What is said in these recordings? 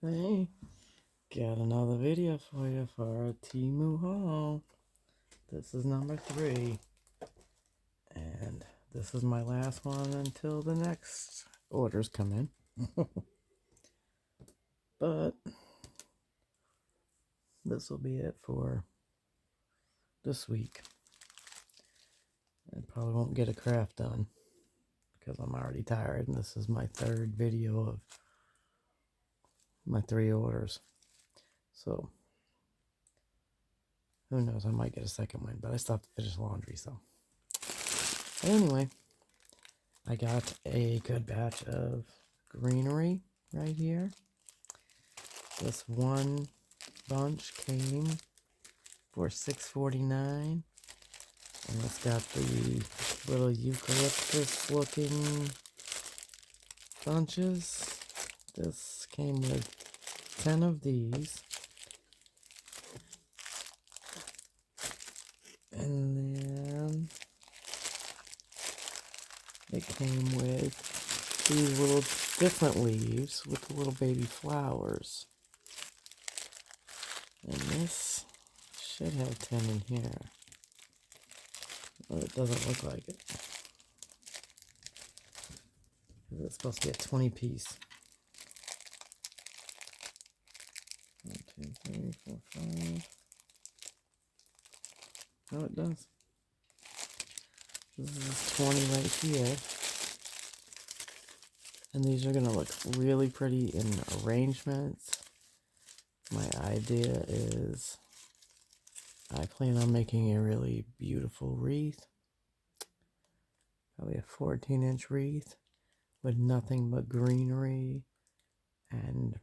Hey, got another video for you for a Temu haul. This is number 3, and this is my last one until the next orders come in. But this will be it for this week. I probably won't get a craft done because I'm already tired, and this is my 3rd video of my 3 orders. So who knows, I might get a second one, but I still have to finish laundry, so. But anyway, I got a good batch of greenery right here. This one bunch came for $6.49, and it's got the little eucalyptus looking bunches. This came with 10 of these. And then it came with these little different leaves with the little baby flowers. And this should have 10 in here. But it doesn't look like it. It's supposed to be a 20 piece. 1, 2, 3, 4, 5. Oh, it does. This is 20 right here. And these are going to look really pretty in arrangements. My idea is I plan on making a really beautiful wreath. Probably a 14-inch wreath with nothing but greenery and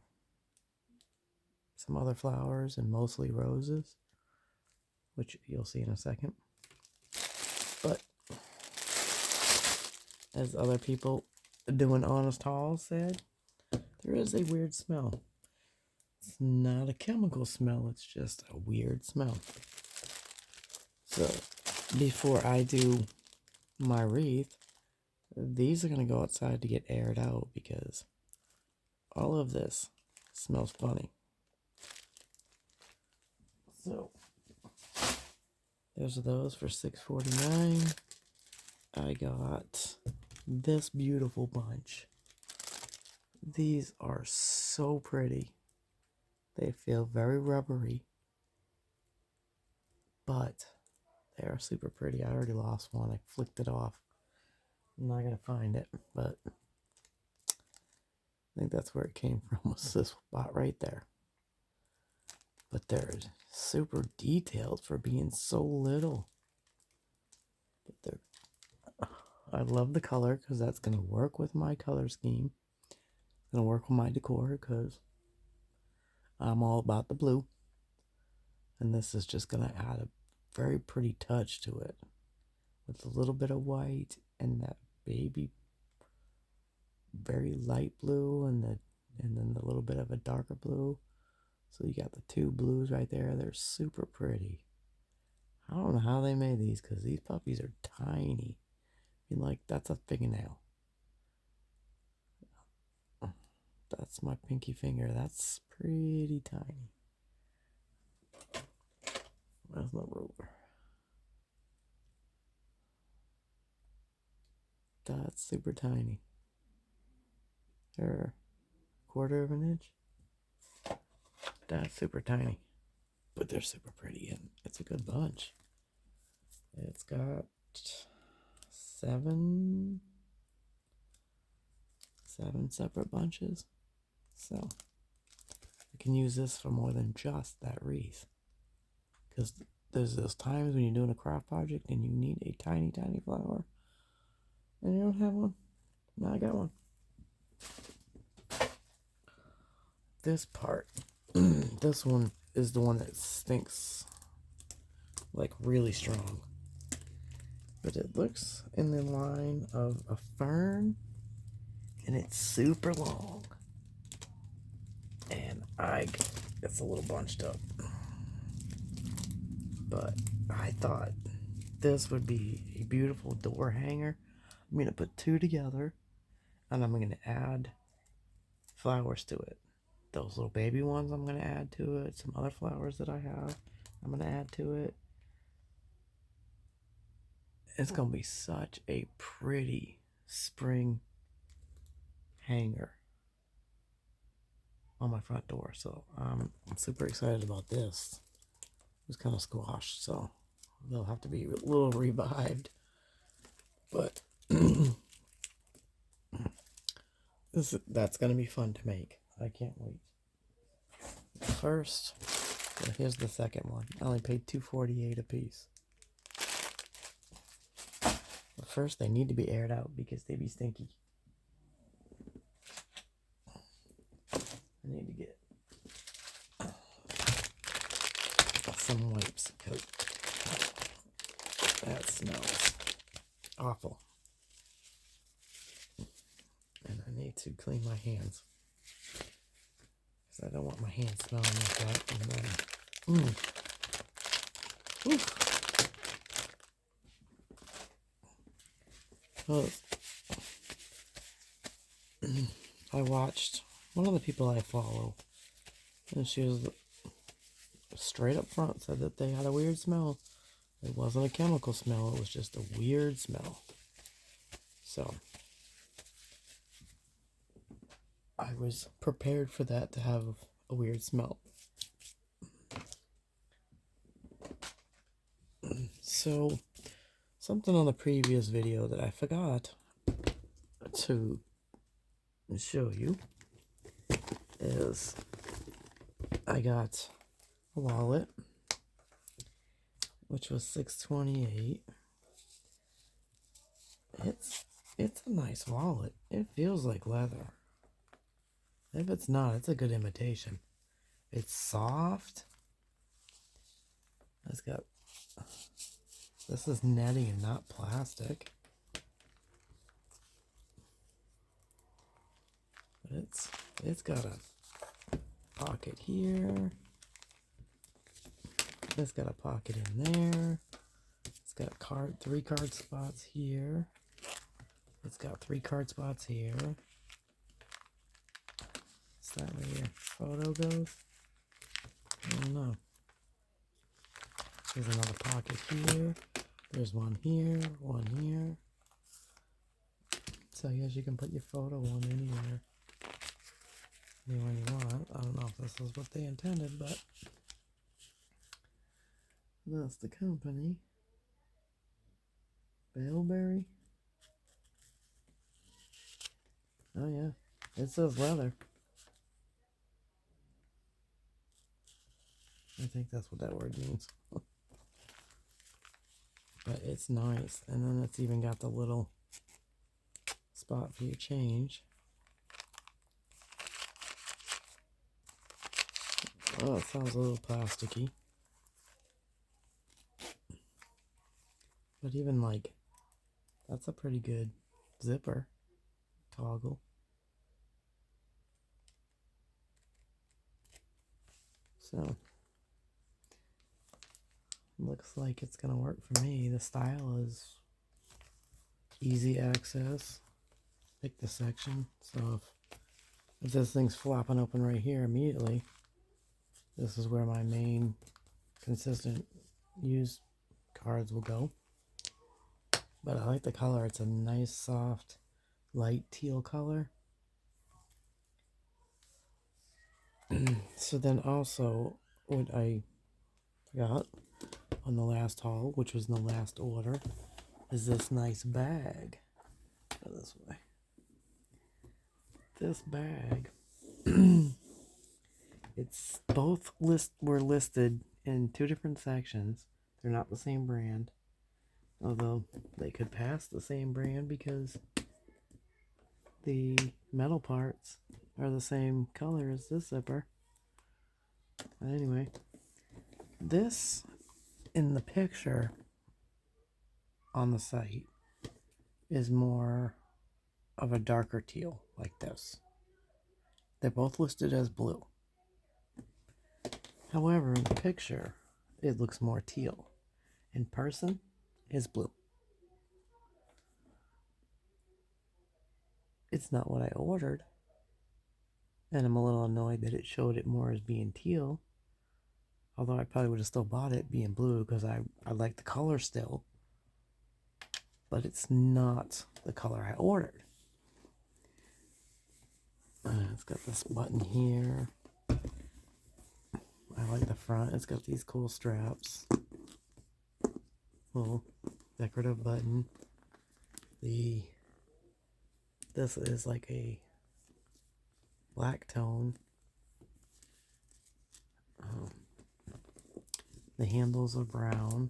some other flowers and mostly roses, which you'll see in a second. But as other people doing honest hauls said, there is a weird smell. It's not a chemical smell, it's just a weird smell. So before I do my wreath, these are going to go outside to get aired out because all of this smells funny. So there's those for $6.49. I got this beautiful bunch. These are so pretty. They feel very rubbery, but they are super pretty. I already lost one. I flicked it off. I'm not going to find it, but I think that's where it came from, was this spot right there. But they're super detailed for being so little. But they're, I love the color because that's going to work with my color scheme. It's going to work with my decor because I'm all about the blue. And this is just going to add a very pretty touch to it with a little bit of white and that baby very light blue and then a little bit of a darker blue. So you got the 2 blues right there. They're super pretty. I don't know how they made these because these puppies are tiny. I mean, like, that's a fingernail. That's my pinky finger. That's pretty tiny. Where's my ruler? That's super tiny. They're a 1/4 of an inch. That's super tiny. But they're super pretty and it's a good bunch. It's got 7 separate bunches. So I can use this for more than just that wreath. Because there's those times when you're doing a craft project and you need a tiny, tiny flower. And you don't have one. Now I got one. This part, this one is the one that stinks like really strong. But it looks in the line of a fern. And it's super long. And it's a little bunched up. But I thought this would be a beautiful door hanger. I'm going to put 2 together. And I'm going to add flowers to it. those little baby ones I'm going to add to it. Some other flowers that I have, I'm going to add to it. It's going to be such a pretty spring hanger on my front door. So I'm super excited about this. It was kind of squashed, so they'll have to be a little revived. But that's going to be fun to make. I can't wait. First, well, here's the second one. I only paid $2.48 a piece. But first, they need to be aired out because they be stinky. I need to get some wipes because that smells awful. And I need to clean my hands because I don't want my hands smelling like that. And then, well, I watched one of the people I follow, and she was straight up front said that they had a weird smell. It wasn't a chemical smell, it was just a weird smell. So I was prepared for that to have a weird smell. So something on the previous video that I forgot to show you is I got a wallet, which was $6.28. It's a nice wallet. It feels like leather. If it's not, it's a good imitation. It's soft. This is netting and not plastic. But it's got a pocket here. It's got a pocket in there. It's got three card spots here. It's got 3 card spots here. Is that where your photo goes? I don't know. There's another pocket here. There's one here, one here. So I guess you can put your photo on anywhere. Anywhere you want. I don't know if this is what they intended, but that's the company. Baleberry. Oh yeah, it says leather. I think that's what that word means. But it's nice. And then it's even got the little spot for your change. Oh, it sounds a little plasticky. But even like, that's a pretty good zipper toggle. So, looks like it's gonna work for me. The style is easy access. Pick the section. So if this thing's flopping open right here immediately, this is where my main consistent used cards will go. But I like the color. It's a nice, soft, light teal color. So then also, what I got on the last haul, which was in the last order, is this nice bag. Go this way. This bag, it's both were listed in 2 different sections. They're not the same brand, although they could pass the same brand because the metal parts are the same color as this zipper. But anyway, this in the picture on the site is more of a darker teal, like this. They're both listed as blue. However, in the picture, it looks more teal. In person, it's blue. It's not what I ordered. And I'm a little annoyed that it showed it more as being teal. Although I probably would have still bought it being blue because I like the color still. But it's not the color I ordered. It's got this button here. I like the front. It's got these cool straps. Little decorative button. This is like a black tone. The handles are brown.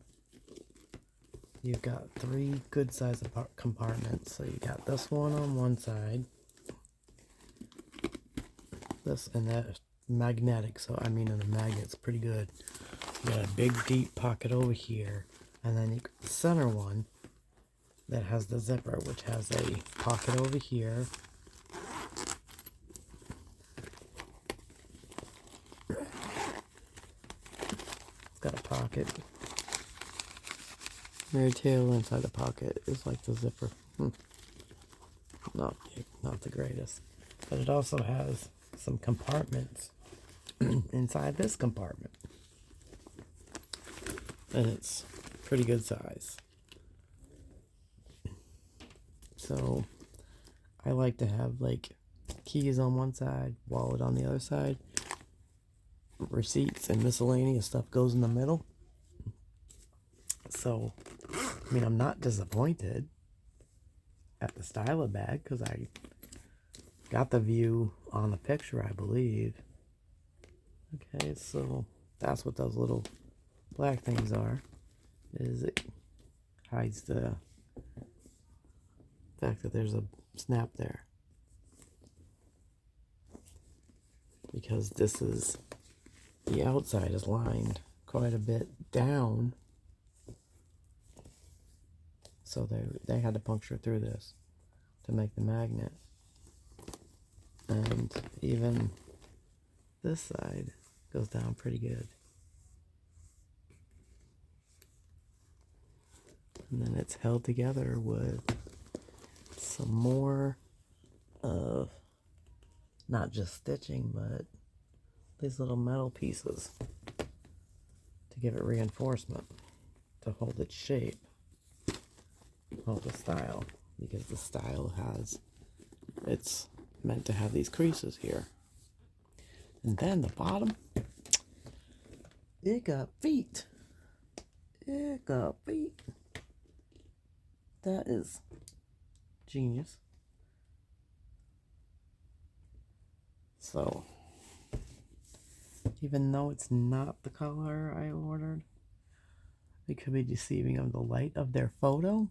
You've got 3 good sized compartments. So you got this one on one side. This and that magnetic. So I mean, and the magnet's pretty good. You got a big deep pocket over here, and then you got the center one that has the zipper, which has a pocket over here. It's got a pocket. Mirror tail inside the pocket is like the zipper. Not the greatest. But it also has some compartments inside this compartment. And it's pretty good size. So I like to have like keys on one side, wallet on the other side. Receipts and miscellaneous stuff goes in the middle. So, I mean, I'm not disappointed at the style of bag because I got the view on the picture, I believe. Okay, so that's what those little black things are. Is it hides the fact that there's a snap there. Because this is, the outside is lined quite a bit down. So they had to puncture through this to make the magnet. And even this side goes down pretty good. And then it's held together with some more of not just stitching, but these little metal pieces to give it reinforcement, to hold its shape, hold the style, because the style it's meant to have these creases here. And then the bottom, it got feet. It got feet. That is genius. So, even though it's not the color I ordered, it could be deceiving of the light of their photo.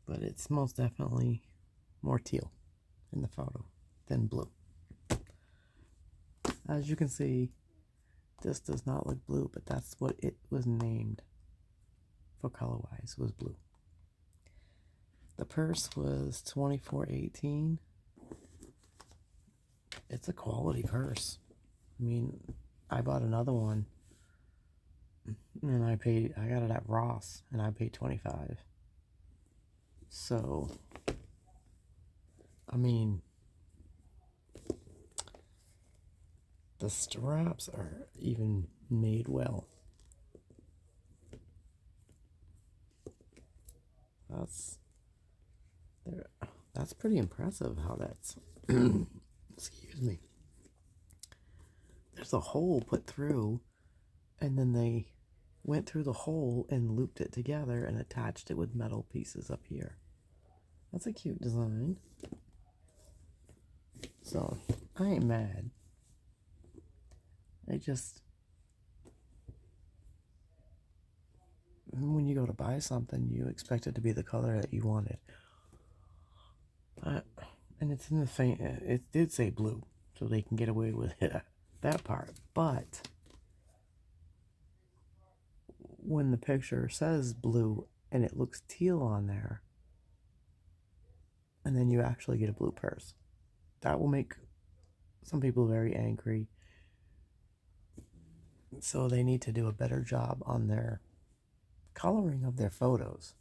But it's most definitely more teal in the photo than blue. As you can see, this does not look blue, but that's what it was named for color-wise, was blue. The purse was $24.18. It's a quality purse. I mean, I bought another one, and I got it at Ross, and I paid $25. So, I mean, the straps are even made well. That's pretty impressive how that's excuse me. There's a hole put through, and then they went through the hole and looped it together and attached it with metal pieces up here. That's a cute design. So, I ain't mad. When you go to buy something, you expect it to be the color that you wanted. And it's in the faint, it did say blue, so they can get away with it, that part. But when the picture says blue and it looks teal on there, and then you actually get a blue purse, that will make some people very angry. So they need to do a better job on their coloring of their photos.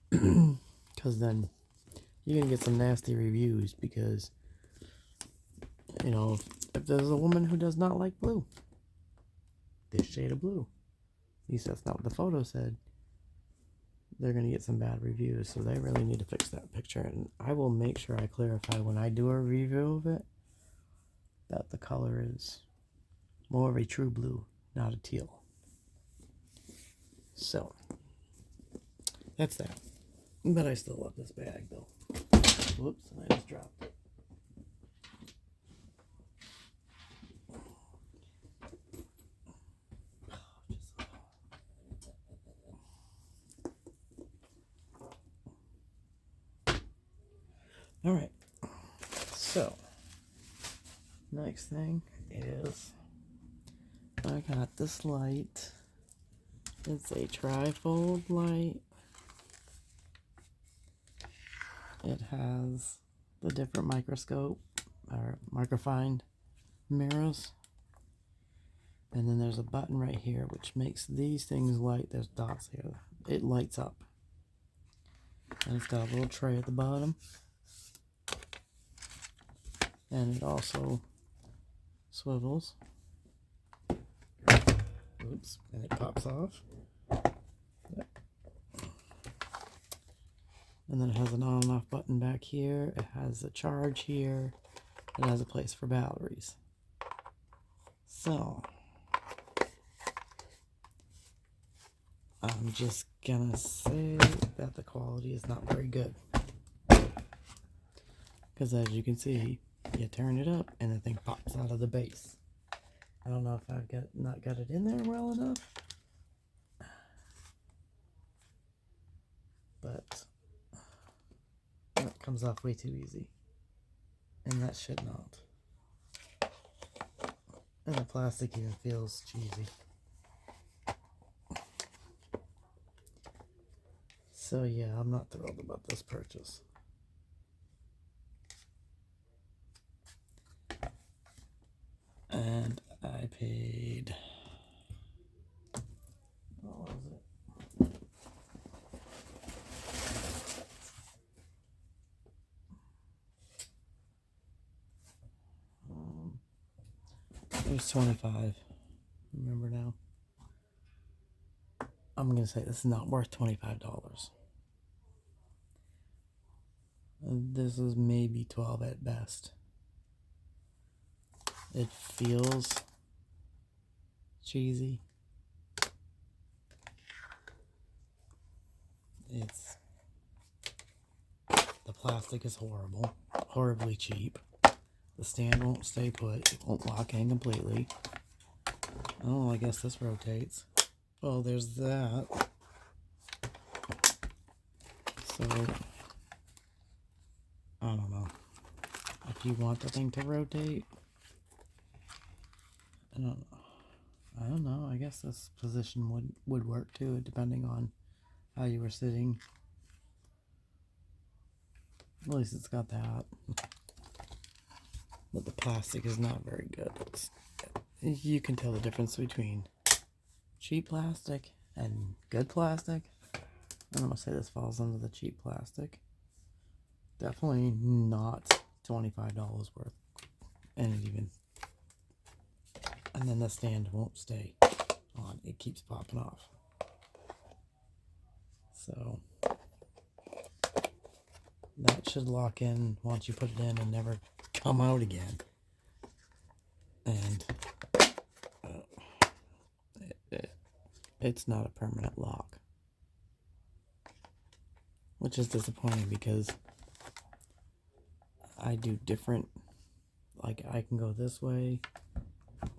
Because then you're gonna get some nasty reviews because, you know, if there's a woman who does not like blue, this shade of blue, at least that's not what the photo said, they're gonna get some bad reviews. So they really need to fix that picture, and I will make sure I clarify when I do a review of it that the color is more of a true blue, not a teal. So that's that. But I still love this bag though. Whoops, I just dropped it. All right. So next thing is I got this light. It's a trifold light. It has the different microscope or microfind mirrors. And then there's a button right here which makes these things light. There's dots here. It lights up. And it's got a little tray at the bottom. And it also swivels. Oops, and it pops off. And then it has an on and off button back here. It has a charge here. It has a place for batteries. So I'm just gonna say that the quality is not very good. Because as you can see, you turn it up and the thing pops out of the base. I don't know if I've not got it in there well enough. But that comes off way too easy. And that should not. And the plastic even feels cheesy. So yeah, I'm not thrilled about this purchase. And I paid, what was it? It was $25. Remember now? I'm gonna say this is not worth $25. This is maybe 12 at best. It feels cheesy. The plastic is horrible, horribly cheap. The stand won't stay put, it won't lock in completely. Oh, I guess this rotates. Well, there's that. So, I don't know. If you want the thing to rotate, I don't know. I guess this position would work too, depending on how you were sitting. At least it's got that. But the plastic is not very good. You can tell the difference between cheap plastic and good plastic. I'm gonna say this falls under the cheap plastic. Definitely not $25 worth. And then the stand won't stay on. It keeps popping off. So that should lock in once you put it in and never come out again. And it's not a permanent lock, which is disappointing because I do different, like I can go this way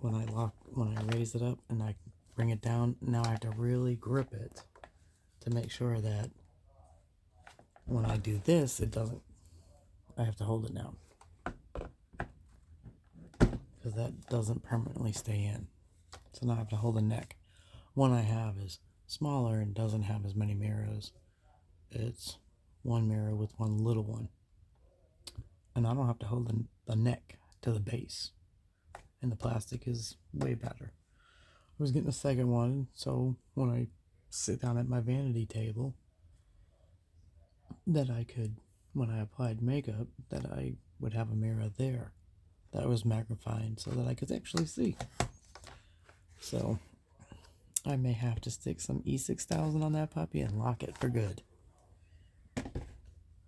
when I raise it up and I bring it down. Now I have to really grip it to make sure that when I do this, I have to hold it down because that doesn't permanently stay in. So now I have to hold the neck. One I have is smaller and doesn't have as many mirrors. It's one mirror with one little one. And I don't have to hold the neck to the base. And the plastic is way better. I was getting a second one, so when I sit down at my vanity table, that I could when I applied makeup that I would have a mirror there that was magnified so that I could actually see. So I may have to stick some E6000 on that puppy and lock it for good.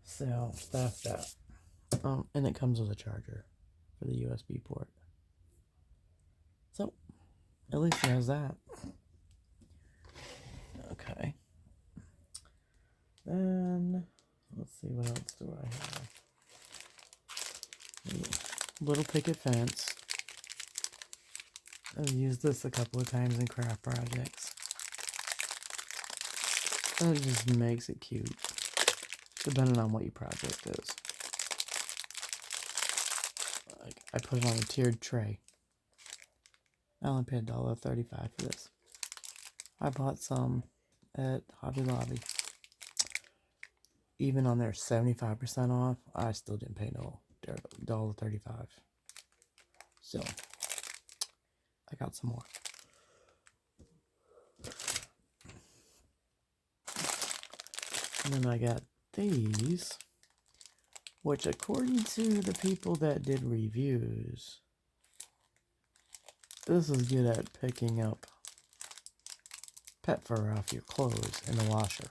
So that's that. And it comes with a charger for the USB port. So at least it has that. Okay. Then let's see, what else do I have? Little picket fence. I've used this a couple of times in craft projects. And it just makes it cute, depending on what your project is. Like, I put it on a tiered tray. I only paid $1.35 for this. I bought some at Hobby Lobby. Even on their 75% off, I still didn't pay no $1.35. So I got some more. And then I got these, which according to the people that did reviews, this is good at picking up pet fur off your clothes in the washer.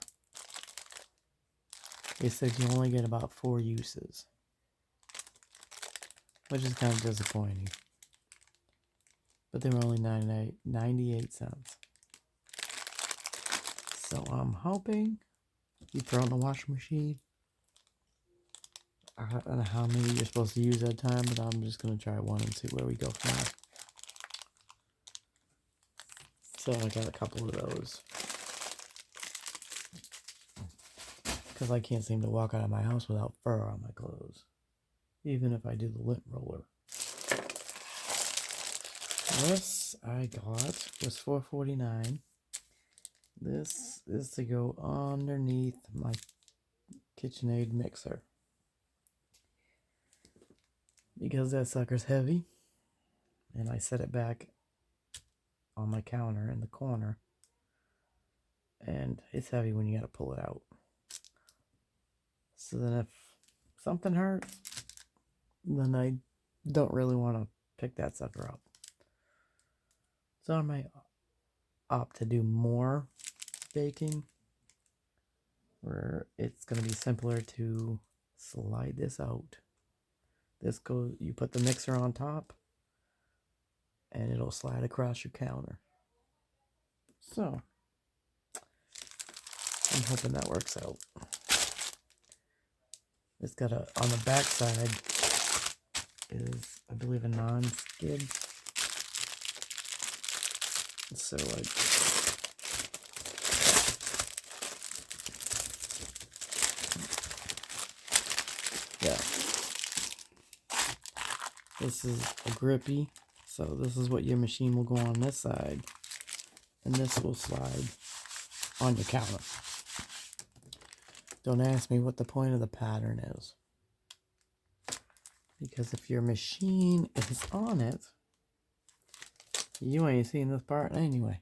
They said you only get about 4 uses, which is kind of disappointing. But they were only 98 cents. So I'm hoping you throw it in the washing machine. I don't know how many you're supposed to use at a time, but I'm just going to try one and see where we go from there. So I got a couple of those. Because I can't seem to walk out of my house without fur on my clothes. Even if I do the lint roller. This I got was $4.49. This is to go underneath my KitchenAid mixer. Because that sucker's heavy. And I set it back on my counter in the corner. And it's heavy when you gotta pull it out. So then if something hurts, then I don't really want to pick that sucker up. So I might opt to do more baking, where it's going to be simpler to slide this out. This goes, you put the mixer on top, and it'll slide across your counter. So I'm hoping that works out. It's got a, on the back side is, I believe, a non-skid. So like, yeah, this is a grippy, so this is what your machine will go on this side, and this will slide on your counter. Don't ask me what the point of the pattern is, because if your machine is on it, you ain't seen this part anyway.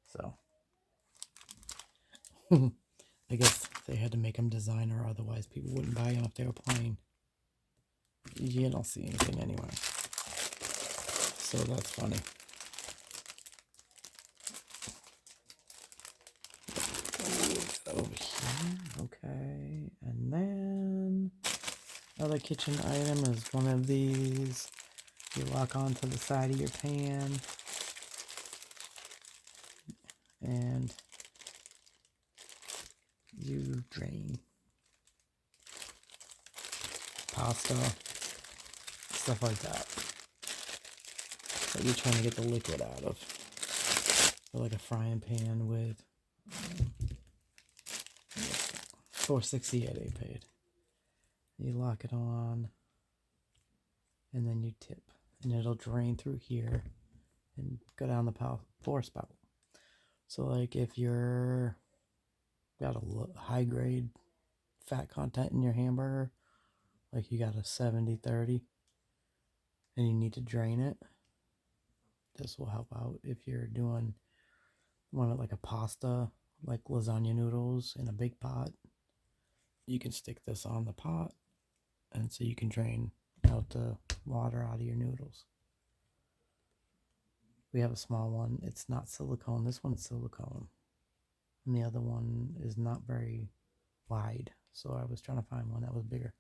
So I guess they had to make them designer, otherwise people wouldn't buy them if they were plain. You don't see anything anyway. So that's funny. Over here, okay. And then other kitchen item is one of these. You lock onto the side of your pan. And you drain pasta, stuff like that, that you're trying to get the liquid out of. Or like a frying pan with $4.68 they paid. You lock it on, and then you tip, and it'll drain through here and go down the pour spout. So like if you're got a high grade fat content in your hamburger, like you got a 70-30, and you need to drain it, this will help out. If you're doing one like a pasta, like lasagna noodles in a big pot, you can stick this on the pot, and so you can drain out the water out of your noodles. We have a small one. It's not silicone. This one's silicone. And the other one is not very wide. So I was trying to find one that was bigger.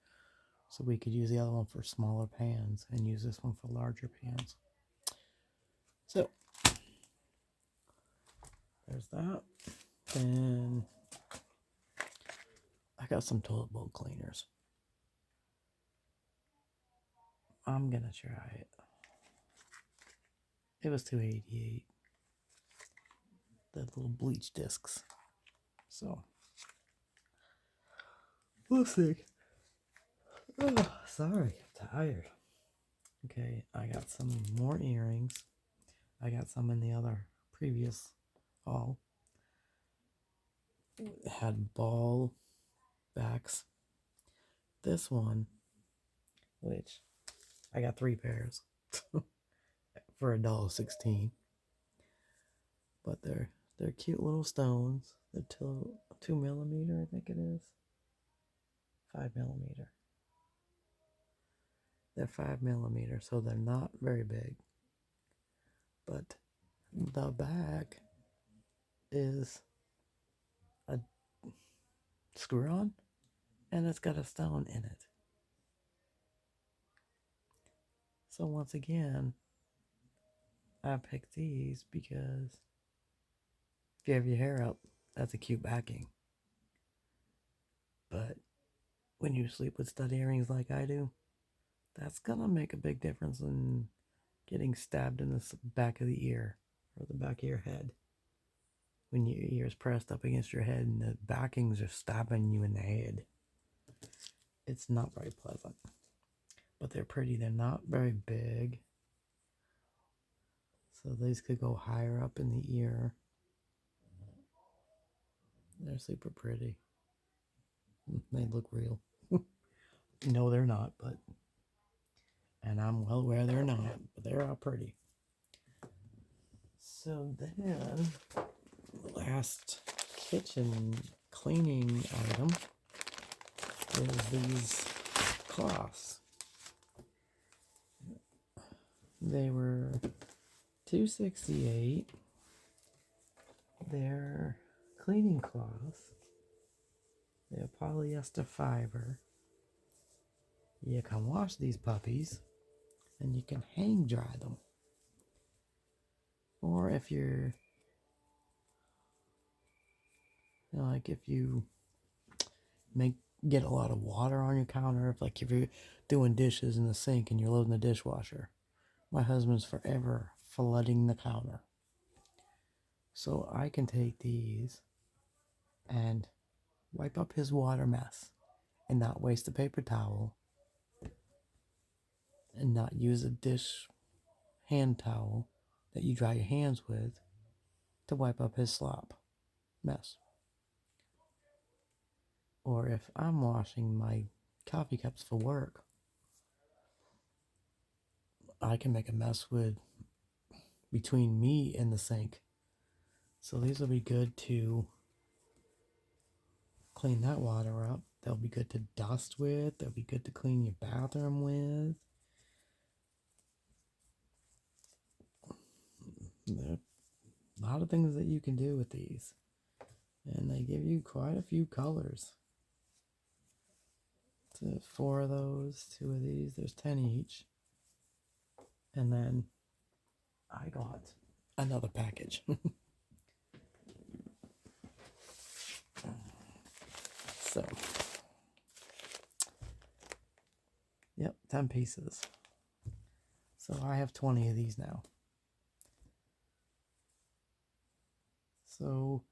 So we could use the other one for smaller pans and use this one for larger pans. So there's that. Then I got some toilet bowl cleaners. I'm gonna try it. It was $2.88. The little bleach discs. So we'll see. Oh, sorry, I'm tired. Okay, I got some more earrings. I got some in the other previous haul. It had ball backs. This one, which I got 3 pairs for $1.16. But they're cute little stones. They're 2 millimeter, I think it is. 5 millimeter. They're 5 millimeter, so they're not very big. But the back is a screw-on, and it's got a stone in it. So once again, I picked these because if you have your hair up, that's a cute backing. But when you sleep with stud earrings like I do, that's gonna make a big difference in getting stabbed in the back of the ear or the back of your head. When your ear is pressed up against your head and the backings are stabbing you in the head. It's not very pleasant. But they're pretty. They're not very big. So these could go higher up in the ear. They're super pretty. They look real. No, they're not, but... And I'm well aware they're not, but they're all pretty. So then, the last kitchen cleaning item is these cloths. They were $2.68. They're cleaning cloths. They're polyester fiber. You can wash these puppies and you can hang dry them. Or if you're, like if you get a lot of water on your counter, if you're doing dishes in the sink and you're loading the dishwasher. My husband's forever flooding the counter. So I can take these and wipe up his water mess and not waste a paper towel and not use a dish hand towel that you dry your hands with to wipe up his slop mess. Or if I'm washing my coffee cups for work, I can make a mess between me and the sink. So these will be good to clean that water up. They'll be good to dust with. They'll be good to clean your bathroom with. There are a lot of things that you can do with these. And they give you quite a few colors. So 4 of those, 2 of these. There's 10 each. And then I got another package. So, yep, 10 pieces. So I have 20 of these now. So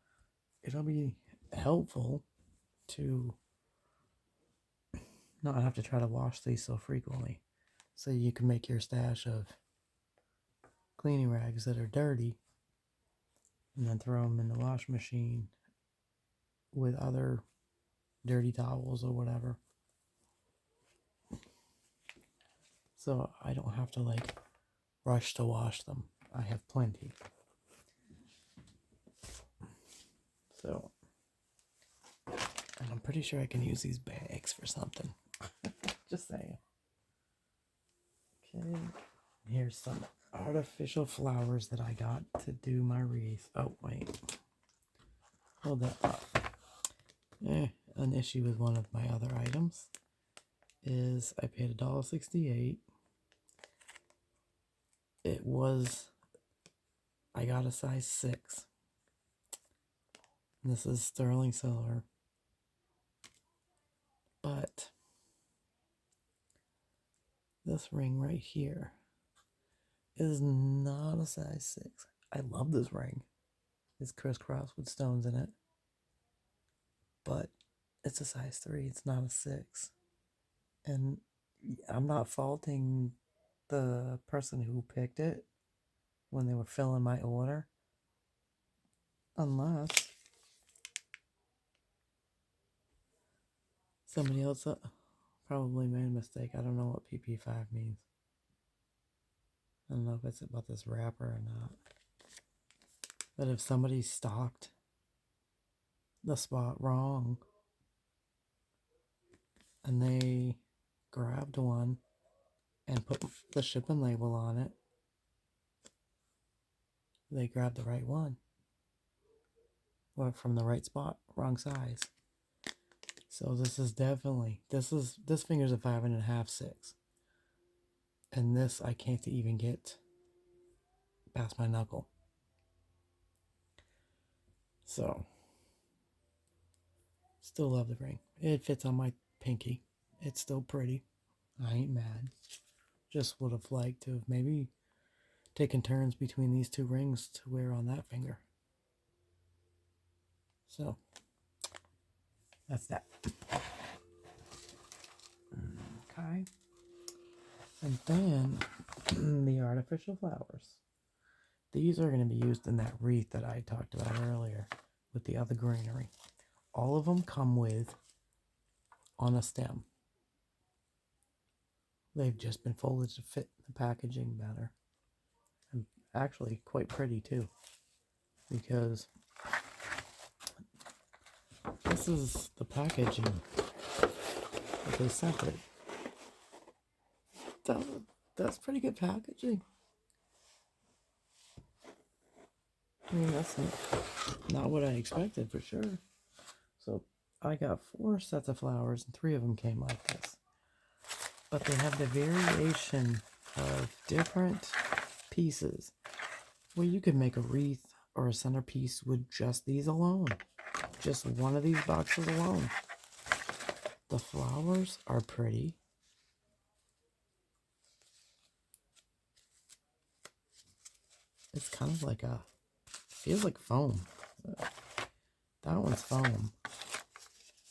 it'll be helpful to not have to try to wash these so frequently. So you can make your stash of cleaning rags that are dirty and then throw them in the wash machine with other dirty towels or whatever. So I don't have to rush to wash them. I have plenty. So And I'm pretty sure I can use these bags for something. Just saying. Okay. Here's some artificial flowers that I got to do my wreath. Oh, wait. Hold that up. An issue with one of my other items is I paid $1.68. I got a size 6. This is sterling silver. But this ring right here is not a size 6. I love this ring. It's crisscrossed with stones in it. But it's a size 3. It's not a 6. And I'm not faulting the person who picked it when they were filling my order. Unless somebody else probably made a mistake. I don't know what PP5 means. I don't know if it's about this wrapper or not. But if somebody stocked the spot wrong and they grabbed one and put the shipping label on it, they grabbed the right one. Or from the right spot, wrong size. So this is definitely, this finger's a 5.5, 6. And this I can't even get past my knuckle. So, still love the ring. It fits on my pinky. It's still pretty. I ain't mad. Just would have liked to have maybe taken turns between these two rings to wear on that finger. So, that's that. Okay. And then, the artificial flowers. These are going to be used in that wreath that I talked about earlier with the other greenery. All of them come with on a stem. They've just been folded to fit the packaging better. And actually quite pretty too. Because this is the packaging that they sent it. That's pretty good packaging. I mean, that's not what I expected for sure. So I got 4 sets of flowers and 3 of them came like this. But they have the variation of different pieces where you could make a wreath or a centerpiece with just these alone. Just one of these boxes alone. The flowers are pretty. It's kind of like feels like foam. That one's foam.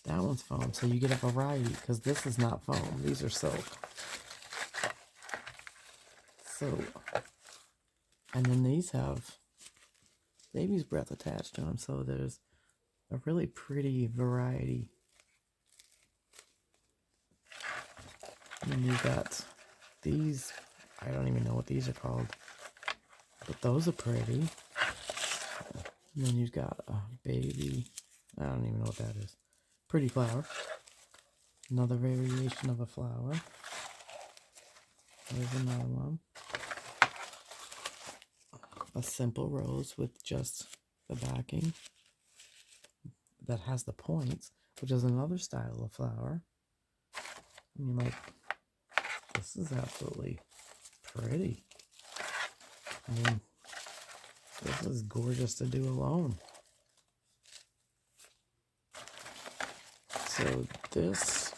That one's foam. So you get a variety because this is not foam. These are silk. So, and then these have baby's breath attached to them. So there's a really pretty variety. And then you've got these. I don't even know what these are called. But those are pretty. And then you've got a baby. I don't even know what that is. Pretty flower. Another variation of a flower. There's another one. A simple rose with just the backing that has the points, which is another style of flower. I mean, like, this is absolutely pretty. I mean, this is gorgeous to do alone. So this,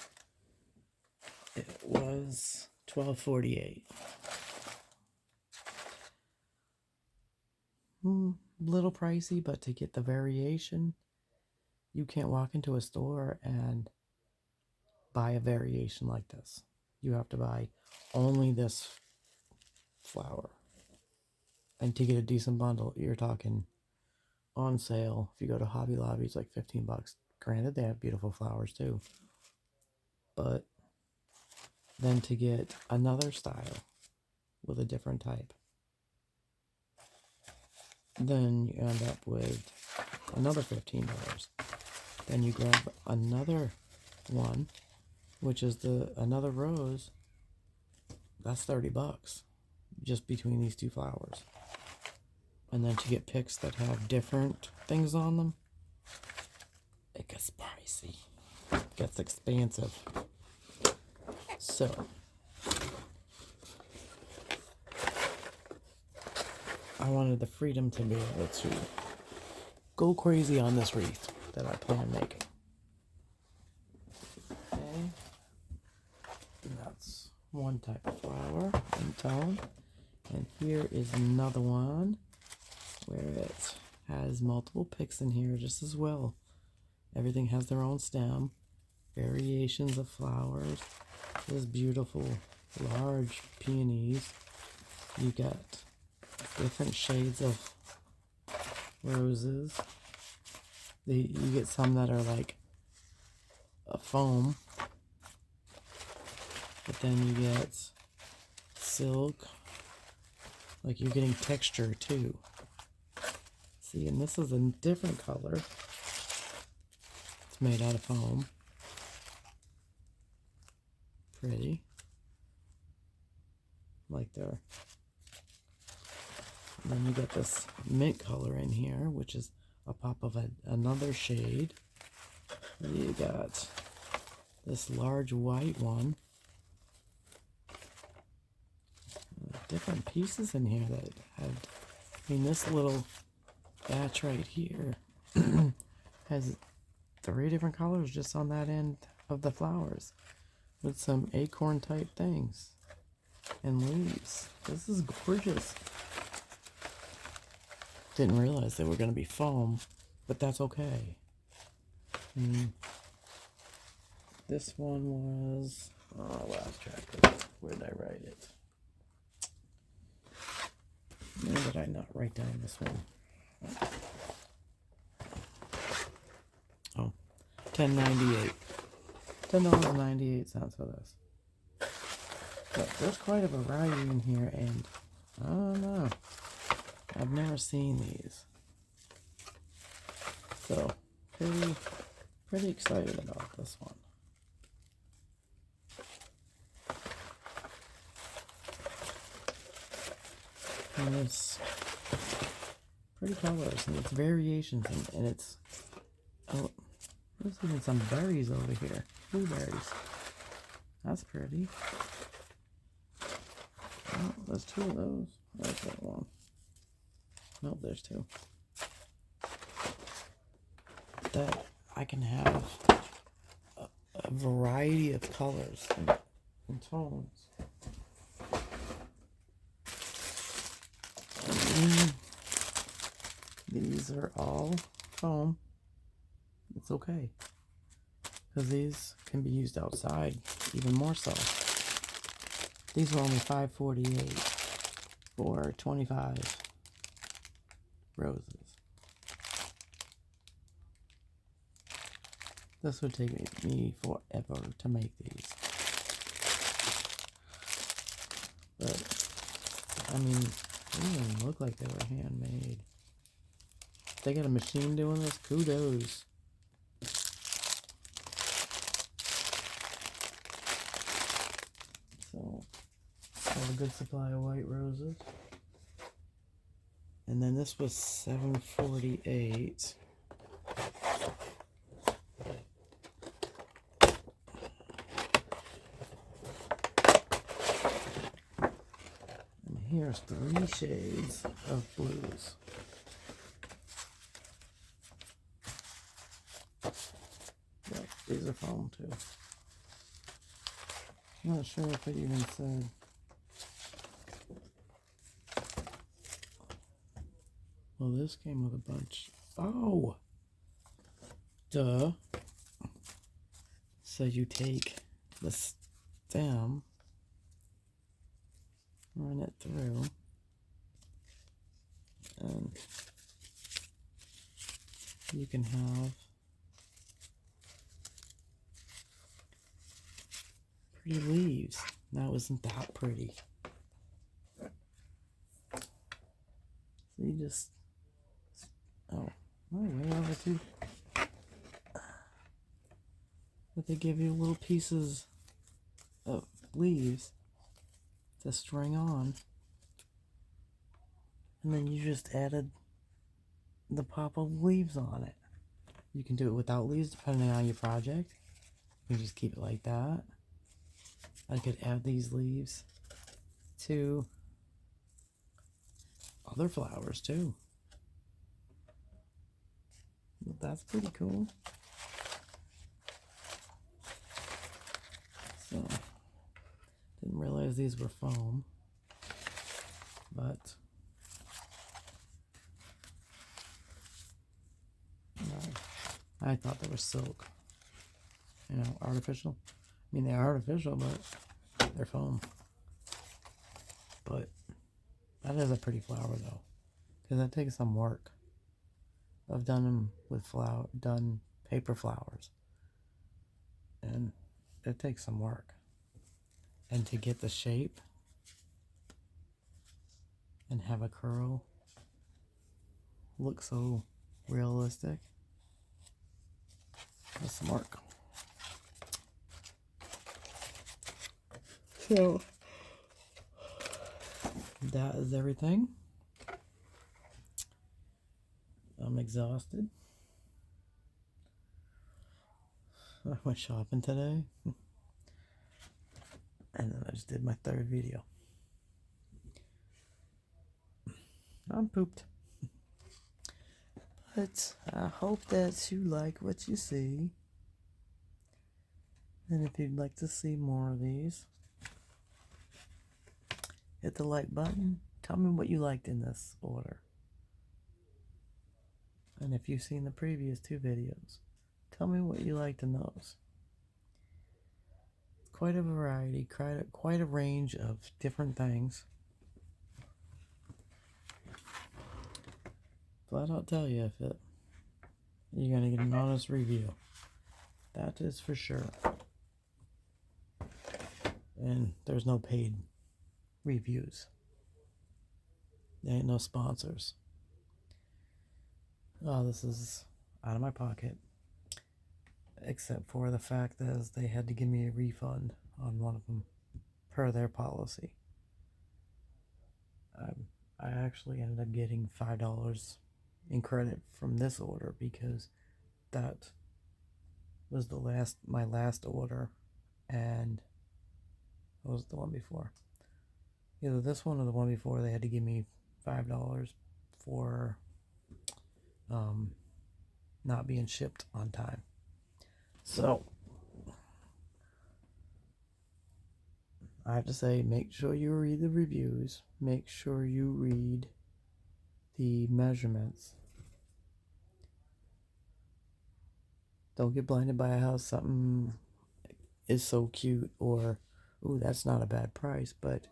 it was $12.48. Little pricey, but to get the variation, you can't walk into a store and buy a variation like this. You have to buy only this flower. And to get a decent bundle, you're talking on sale. If you go to Hobby Lobby, it's like $15. Granted, they have beautiful flowers too. But then to get another style with a different type, then you end up with another $15. Then you grab another one, which is another rose. That's $30 just between these two flowers. And then to get picks that have different things on them, it gets pricey. It gets expensive. So I wanted the freedom to be able to go crazy on this wreath that I plan making. Okay. And that's one type of flower in tone. And here is another one where it has multiple picks in here just as well. Everything has their own stem. Variations of flowers. This beautiful large peonies. You got different shades of roses. You get some that are like a foam, but then you get silk, like you're getting texture too. See, and this is a different color. It's made out of foam. Pretty. Like there. And then you got this mint color in here, which is a pop of another shade. You got this large white one. Different pieces in here that have, I mean, this little batch right here has 3 different colors just on that end of the flowers with some acorn type things and leaves. This is gorgeous. Didn't realize they were going to be foam, but that's okay. This one was, oh, I lost track of it. Where did I write it? Where did I not write down this one? Oh, $10.98. $10.98 for this. But there's quite a variety in here, and I don't know. I've never seen these. So, pretty excited about this one. And it's pretty colors, and it's variations, and it's, oh, there's even some berries over here. Blueberries. That's pretty. Oh, there's 2 of those. There's that one. Nope, there's 2. That I can have a variety of colors and tones. And these are all foam. It's okay, because these can be used outside even more so. These were only $5.48 for 25 roses. This would take me forever to make these. But, I mean, they didn't even look like they were handmade. If they got a machine doing this, kudos. So, have a good supply of white roses. And then this was $7.48. And here's 3 shades of blues. Yep, these are foam too. I'm not sure if it even said. Well, this came with a bunch. Oh! Duh. So you take the stem, run it through, and you can have pretty leaves. Now, isn't that pretty? So you just, oh, am I way over too? But they give you little pieces of leaves to string on. And then you just added the pop of leaves on it. You can do it without leaves depending on your project. You can just keep it like that. I could add these leaves to other flowers too. But that's pretty cool. So, didn't realize these were foam, but I thought they were silk. You know, artificial. I mean, they're artificial, but they're foam. But that is a pretty flower though, because that takes some work. I've done them with done paper flowers, and it takes some work. And to get the shape and have a curl look so realistic, that's some work. So that is everything. I'm exhausted. I went shopping today, and then I just did my third video. I'm pooped. But I hope that you like what you see. And if you'd like to see more of these, hit the like button. Tell me what you liked in this order. And if you've seen the previous two videos, tell me what you liked in those. Quite a variety, quite a range of different things. But I'll tell you, you're going to get an honest review. That is for sure. And there's no paid reviews. There ain't no sponsors. Oh, this is out of my pocket. Except for the fact that they had to give me a refund on one of them per their policy. I actually ended up getting $5 in credit from this order because that was my last order, and what was the one before? Either this one or the one before. They had to give me $5 for not being shipped on time. So I have to say, make sure you read the reviews. Make sure you read the measurements. Don't get blinded by how something is so cute, or, ooh, that's not a bad price, but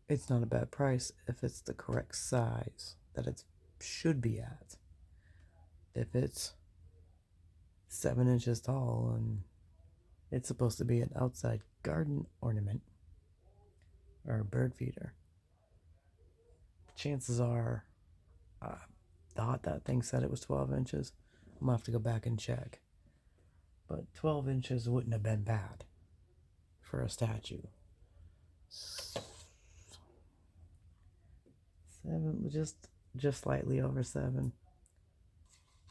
it's not a bad price if it's the correct size that it should be at. If it's 7 inches tall and it's supposed to be an outside garden ornament or a bird feeder, chances are, thought that thing said it was 12 inches. I'm gonna have to go back and check. But 12 inches wouldn't have been bad for a statue. 7, just slightly over 7.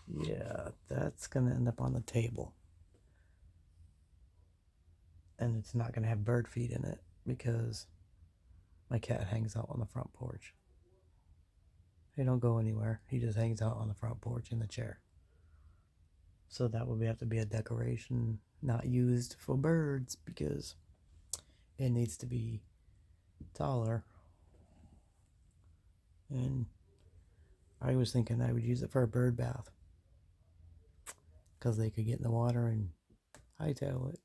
Yeah, that's gonna end up on the table. And it's not gonna have bird feed in it because my cat hangs out on the front porch. He don't go anywhere. He just hangs out on the front porch in the chair. So that would have to be a decoration not used for birds because it needs to be taller. And I was thinking I would use it for a bird bath because they could get in the water and hightail it.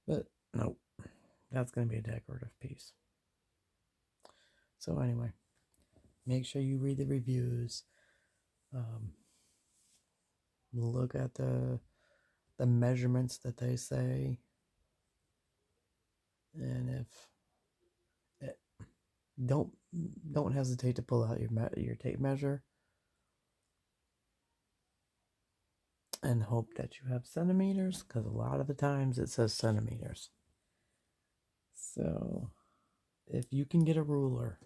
But nope, that's going to be a decorative piece. So anyway, make sure you read the reviews. Look at the measurements that they say, and if don't hesitate to pull out your tape measure. and hope that you have centimeters, because a lot of the times it says centimeters. So if you can get a ruler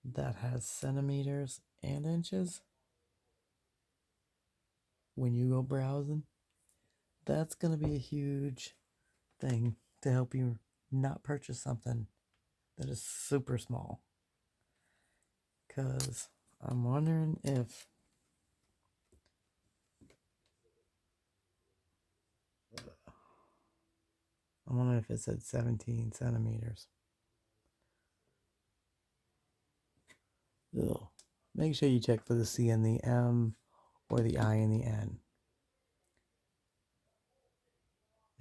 that has centimeters and inches when you go browsing, that's going to be a huge thing to help you not purchase something that is super small. Because I'm wondering if it said 17 centimeters. Ugh. Make sure you check for the C and the M or the I and the N.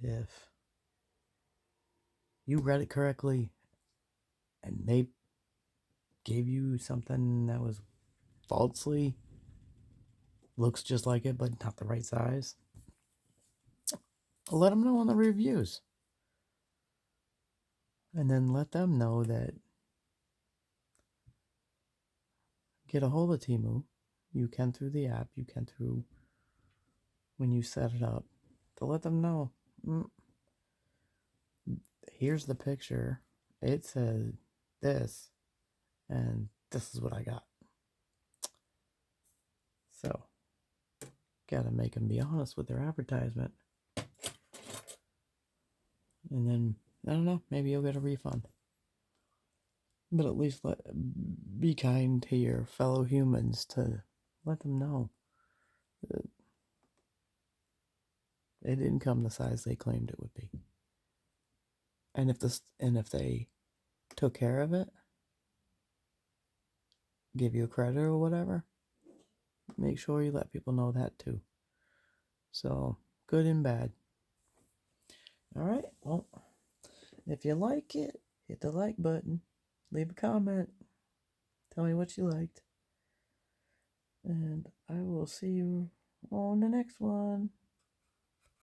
If you read it correctly and they gave you something that was falsely looks just like it but not the right size, let them know in the reviews. And then let them know that get a hold of Temu. You can through the app, you can through when you set it up, to let them know, here's the picture. It says this, and this is what I got. So, gotta make them be honest with their advertisement. And then, I don't know, maybe you'll get a refund. But at least be kind to your fellow humans to let them know that it didn't come the size they claimed it would be. And if they took care of it, give you a credit or whatever, make sure you let people know that too. So, good and bad. Alright, well, if you like it, hit the like button, leave a comment, tell me what you liked, and I will see you on the next one.